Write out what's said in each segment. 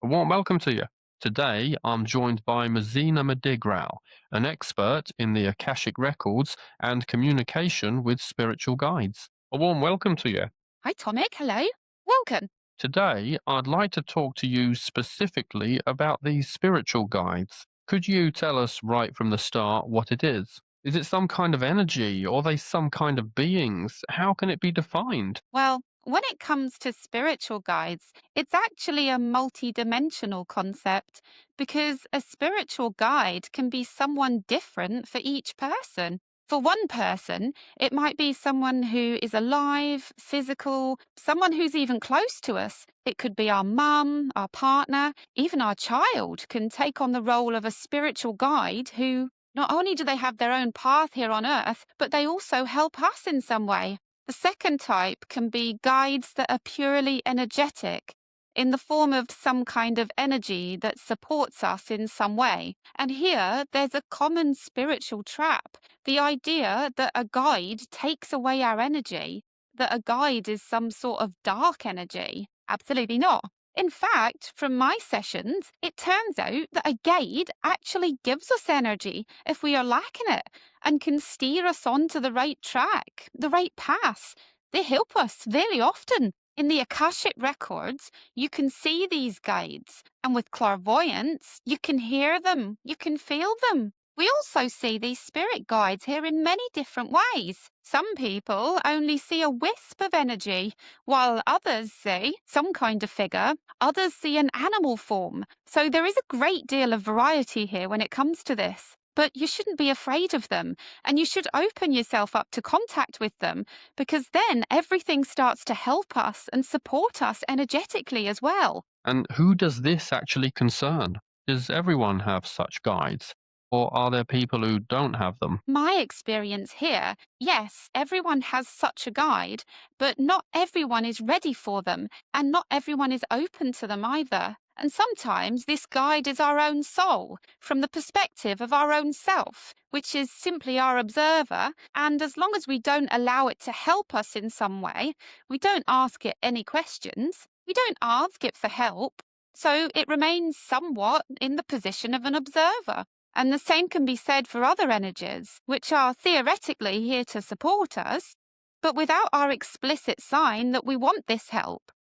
A warm welcome to you. Today, I'm joined by Marzena Medygrał, an expert in the Akashic Records and communication with spiritual guides. A warm welcome to you. Hi, Tomic. Hello. Welcome. Today, I'd like to talk to you specifically about these spiritual guides. Could you tell us right from the start what it is? Is it some kind of energy or are they some kind of beings? How can it be defined? Well, when it comes to spiritual guides, it's actually a multi-dimensional concept because a spiritual guide can be someone different for each person. For one person, it might be someone who is alive, physical, someone who's even close to us. It could be our mum, our partner, even our child can take on the role of a spiritual guide who not only do they have their own path here on earth, but they also help us in some way. The second type can be guides that are purely energetic, in the form of some kind of energy that supports us in some way. And here, there's a common spiritual trap, the idea that a guide takes away our energy, that a guide is some sort of dark energy. Absolutely not. In fact, from my sessions, it turns out that a guide actually gives us energy if we are lacking it and can steer us onto the right track, the right path. They help us very often. In the Akashic Records, you can see these guides, and with clairvoyance, you can hear them, you can feel them. We also see these spirit guides here in many different ways. Some people only see a wisp of energy, while others see some kind of figure, others see an animal form. So there is a great deal of variety here when it comes to this. But you shouldn't be afraid of them, and you should open yourself up to contact with them, because then everything starts to help us and support us energetically as well. And who does this actually concern? Does everyone have such guides? Or are there people who don't have them? My experience here, yes, everyone has such a guide, but not everyone is ready for them, and not everyone is open to them either. And sometimes this guide is our own soul, from the perspective of our own self, which is simply our observer. And as long as we don't allow it to help us in some way, we don't ask it any questions, we don't ask it for help. So it remains somewhat in the position of an observer. And the same can be said for other energies, which are theoretically here to support us, but without our explicit sign that we want this help.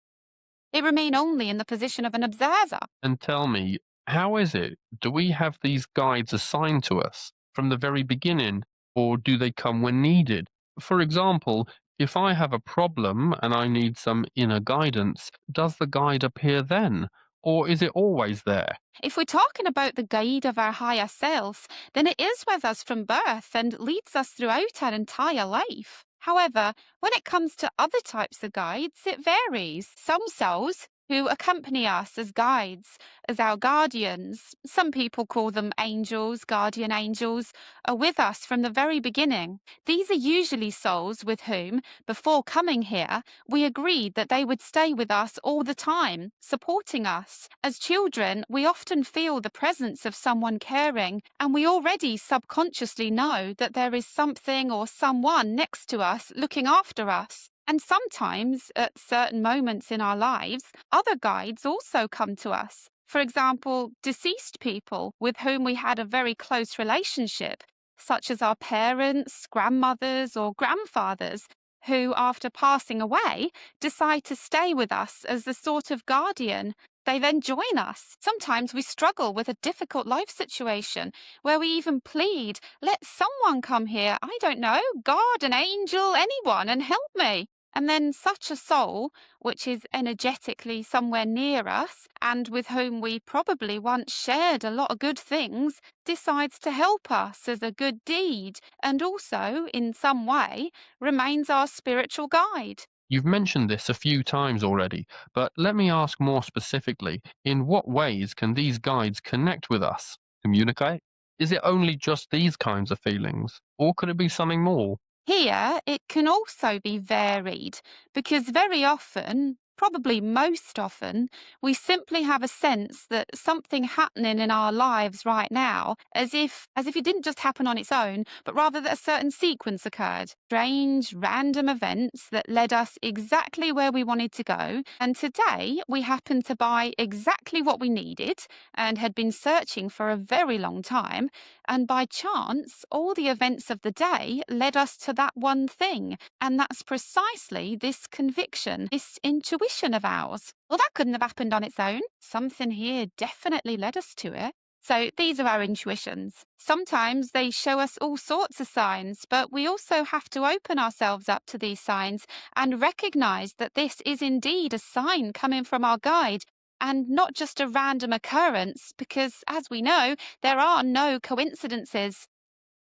They remain only in the position of an observer. And tell me, how is it? Do we have these guides assigned to us from the very beginning, or do they come when needed? For example, if I have a problem and I need some inner guidance, does the guide appear then? Or is it always there? If we're talking about the guide of our higher selves, then it is with us from birth and leads us throughout our entire life. However, when it comes to other types of guides, it varies. Some souls who accompany us as guides, as our guardians, some people call them angels, guardian angels, are with us from the very beginning. These are usually souls with whom, before coming here, we agreed that they would stay with us all the time, supporting us. As children, we often feel the presence of someone caring, and we already subconsciously know that there is something or someone next to us looking after us. And sometimes, at certain moments in our lives, other guides also come to us. For example, deceased people with whom we had a very close relationship, such as our parents, grandmothers, or grandfathers, who, after passing away, decide to stay with us as the sort of guardian. They then join us. Sometimes we struggle with a difficult life situation where we even plead, let someone come here, I don't know, God, an angel, anyone, and help me. And then such a soul, which is energetically somewhere near us and with whom we probably once shared a lot of good things, decides to help us as a good deed and also, in some way, remains our spiritual guide. You've mentioned this a few times already, but let me ask more specifically. In what ways can these guides connect with us? Communicate? Is it only just these kinds of feelings? Or could it be something more? Here, it can also be varied because very often Probably most often, we simply have a sense that something happening in our lives right now, as if it didn't just happen on its own, but rather that a certain sequence occurred. Strange, random events that led us exactly where we wanted to go. And today we happen to buy exactly what we needed and had been searching for a very long time. And by chance, all the events of the day led us to that one thing. And that's precisely this conviction, this intuition of ours. Well, that couldn't have happened on its own. Something here definitely led us to it. So these are our intuitions. Sometimes they show us all sorts of signs, but we also have to open ourselves up to these signs and recognize that this is indeed a sign coming from our guide and not just a random occurrence, because as we know, there are no coincidences.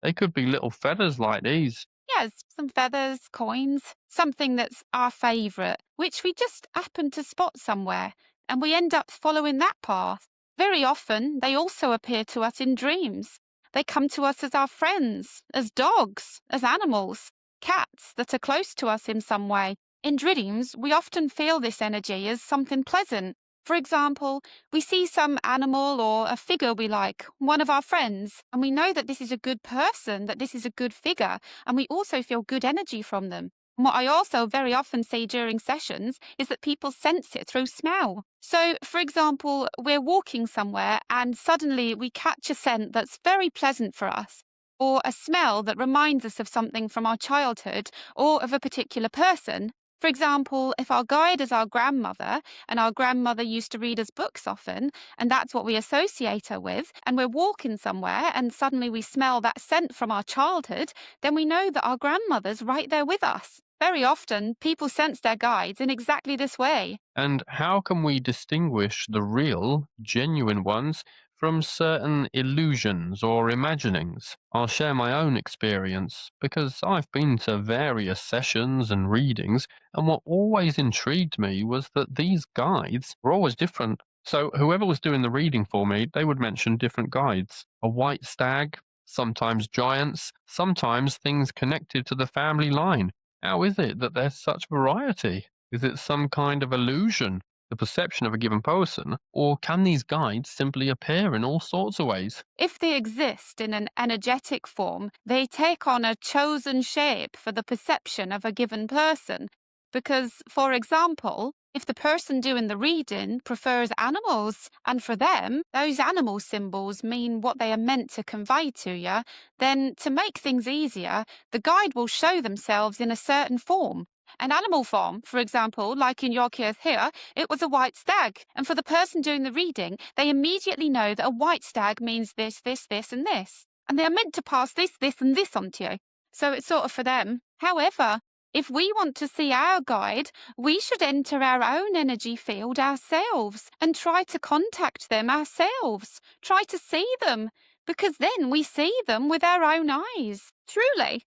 They could be little feathers like these. Yes, some feathers, coins, something that's our favourite, which we just happen to spot somewhere, and we end up following that path. Very often, they also appear to us in dreams. They come to us as our friends, as dogs, as animals, cats that are close to us in some way. In dreams, we often feel this energy as something pleasant. For example, we see some animal or a figure we like, one of our friends, and we know that this is a good person, that this is a good figure, and we also feel good energy from them. And what I also very often see during sessions is that people sense it through smell. So, for example, we're walking somewhere and suddenly we catch a scent that's very pleasant for us, or a smell that reminds us of something from our childhood or of a particular person. For example, if our guide is our grandmother, and our grandmother used to read us books often, and that's what we associate her with, and we're walking somewhere and suddenly we smell that scent from our childhood, then we know that our grandmother's right there with us. Very often, people sense their guides in exactly this way. And how can we distinguish the real, genuine ones from certain illusions or imaginings? I'll share my own experience because I've been to various sessions and readings, and what always intrigued me was that these guides were always different. So, whoever was doing the reading for me, they would mention different guides: a white stag, sometimes giants, sometimes things connected to the family line. How is it that there's such variety? Is it some kind of illusion, the perception of a given person, or can these guides simply appear in all sorts of ways? If they exist in an energetic form, they take on a chosen shape for the perception of a given person. Because, for example, if the person doing the reading prefers animals, and for them, those animal symbols mean what they are meant to convey to you, then to make things easier, the guide will show themselves in a certain form. An animal form, for example, like in your case here, it was a white stag. And for the person doing the reading, they immediately know that a white stag means this, this, this, and this. And they are meant to pass this, this, and this on to you. So it's sort of for them. However, if we want to see our guide, we should enter our own energy field ourselves and try to contact them ourselves. Try to see them, because then we see them with our own eyes. Truly.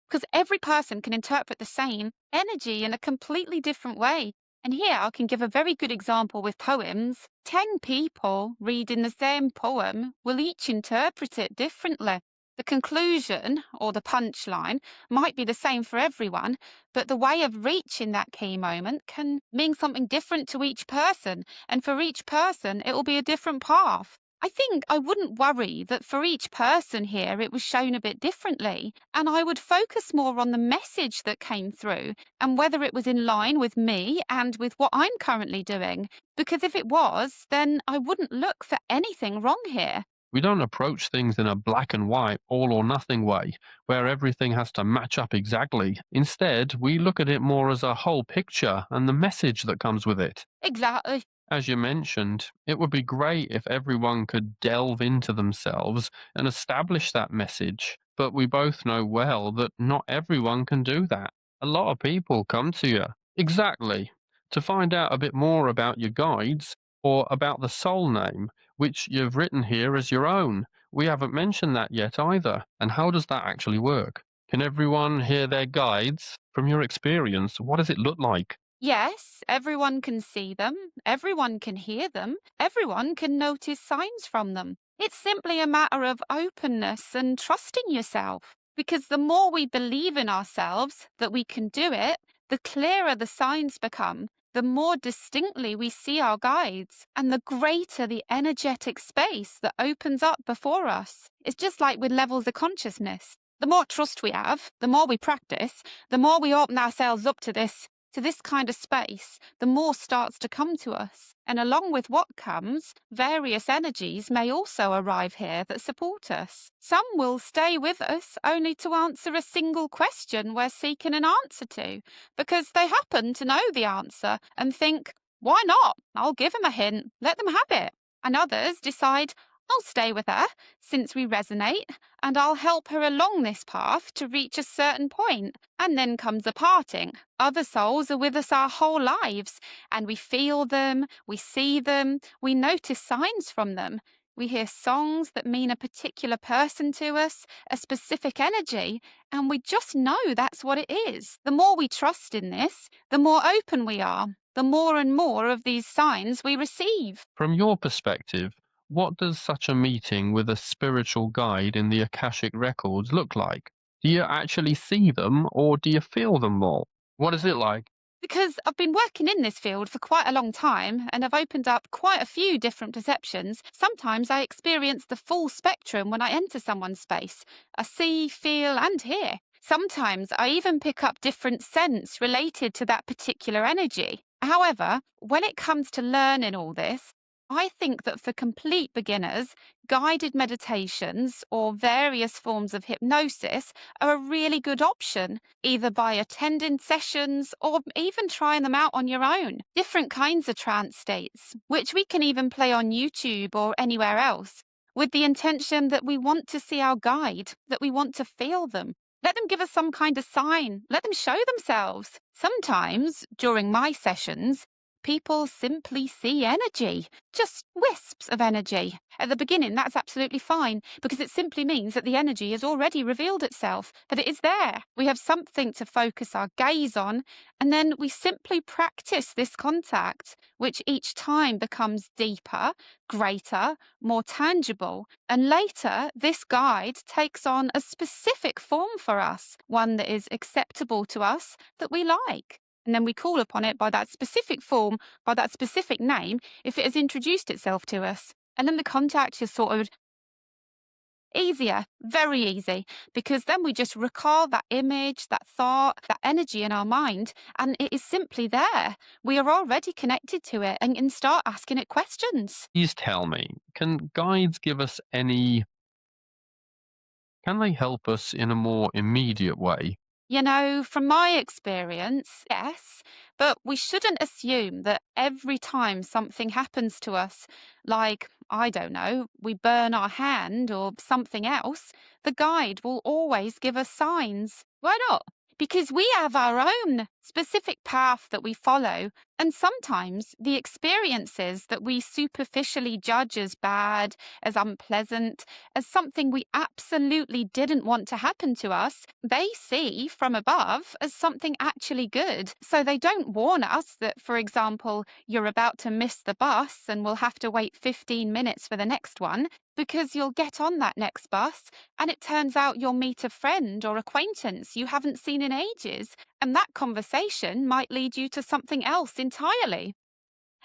Because every person can interpret the same energy in a completely different way. And here I can give a very good example with poems. 10 people reading the same poem will each interpret it differently. The conclusion or the punchline might be the same for everyone, but the way of reaching that key moment can mean something different to each person. And for each person, it will be a different path. I think I wouldn't worry that for each person here it was shown a bit differently, and I would focus more on the message that came through and whether it was in line with me and with what I'm currently doing. Because if it was, then I wouldn't look for anything wrong here. We don't approach things in a black and white, all or nothing way, where everything has to match up exactly. Instead, we look at it more as a whole picture and the message that comes with it. Exactly. As you mentioned, it would be great if everyone could delve into themselves and establish that message, but we both know well that not everyone can do that. A lot of people come to you. Exactly. To find out a bit more about your guides or about the soul name, which you've written here as your own. We haven't mentioned that yet either. And how does that actually work? Can everyone hear their guides? From your experience, what does it look like? Yes, everyone can see them, everyone can hear them, everyone can notice signs from them. It's simply a matter of openness and trusting yourself. Because the more we believe in ourselves that we can do it, the clearer the signs become. the more distinctly we see our guides and the greater the energetic space that opens up before us. It's just like with levels of consciousness. The more trust we have, the more we practice, the more we open ourselves up to this kind of space, the more starts to come to us. And along with what comes, various energies may also arrive here that support us. Some will stay with us only to answer a single question we're seeking an answer to, because they happen to know the answer and think, why not? I'll give them a hint, let them have it. And others decide, I'll stay with her since we resonate, and I'll help her along this path to reach a certain point. And then comes a parting. Other souls are with us our whole lives, and we feel them, we see them, we notice signs from them. We hear songs that mean a particular person to us, a specific energy, and we just know that's what it is. The more we trust in this, the more open we are, the more and more of these signs we receive. From your perspective, what does such a meeting with a spiritual guide in the Akashic Records look like? Do you actually see them or do you feel them more? What is it like? Because I've been working in this field for quite a long time and I've opened up quite a few different perceptions. Sometimes I experience the full spectrum when I enter someone's space. I see, feel, and hear. Sometimes I even pick up different scents related to that particular energy. However, when it comes to learning all this, I think that for complete beginners, guided meditations or various forms of hypnosis are a really good option, either by attending sessions or even trying them out on your own. Different kinds of trance states, which we can even play on YouTube or anywhere else, with the intention that we want to see our guide, that we want to feel them. Let them give us some kind of sign. Let them show themselves. Sometimes, during my sessions, people simply see energy, just wisps of energy. At the beginning, that's absolutely fine because it simply means that the energy has already revealed itself, that it is there. We have something to focus our gaze on, and then we simply practice this contact, which each time becomes deeper, greater, more tangible. And later, this guide takes on a specific form for us, one that is acceptable to us, that we like. And then we call upon it by that specific form, by that specific name, if it has introduced itself to us. And then the contact is sort of easier, very easy, because then we just recall that image, that thought, that energy in our mind, and it is simply there. We are already connected to it and can start asking it questions. Please tell me, can guides give us any, can they help us in a more immediate way? From my experience, yes, but we shouldn't assume that every time something happens to us, like, I don't know, we burn our hand or something else, the guide will always give us signs. Why not? Because we have our own specific path that we follow, and sometimes the experiences that we superficially judge as bad, as unpleasant, as something we absolutely didn't want to happen to us, they see from above as something actually good. So they don't warn us that, for example, you're about to miss the bus and will have to wait 15 minutes for the next one, because you'll get on that next bus and it turns out you'll meet a friend or acquaintance you haven't seen in ages. And that conversation might lead you to something else entirely.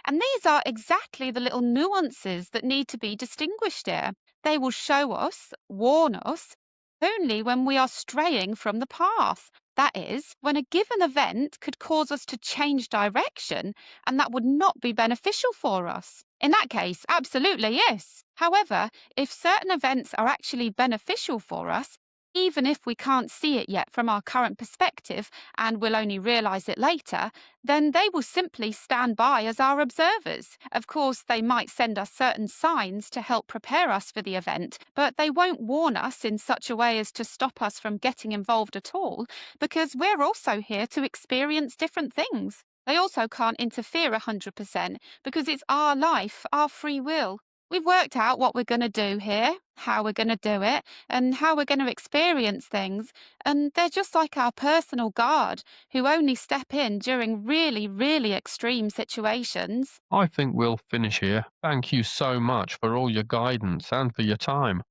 And these are exactly the little nuances that need to be distinguished here. They will show us, warn us, only when we are straying from the path. That is, when a given event could cause us to change direction, and that would not be beneficial for us. In that case, absolutely yes. However, if certain events are actually beneficial for us, even if we can't see it yet from our current perspective and will only realize it later, then they will simply stand by as our observers. Of course, they might send us certain signs to help prepare us for the event, but they won't warn us in such a way as to stop us from getting involved at all, because we're also here to experience different things. They also can't interfere 100% because it's our life, our free will. We've worked out what we're going to do here, how we're going to do it, and how we're going to experience things. And they're just like our personal guard who only step in during really, really extreme situations. I think we'll finish here. Thank you so much for all your guidance and for your time.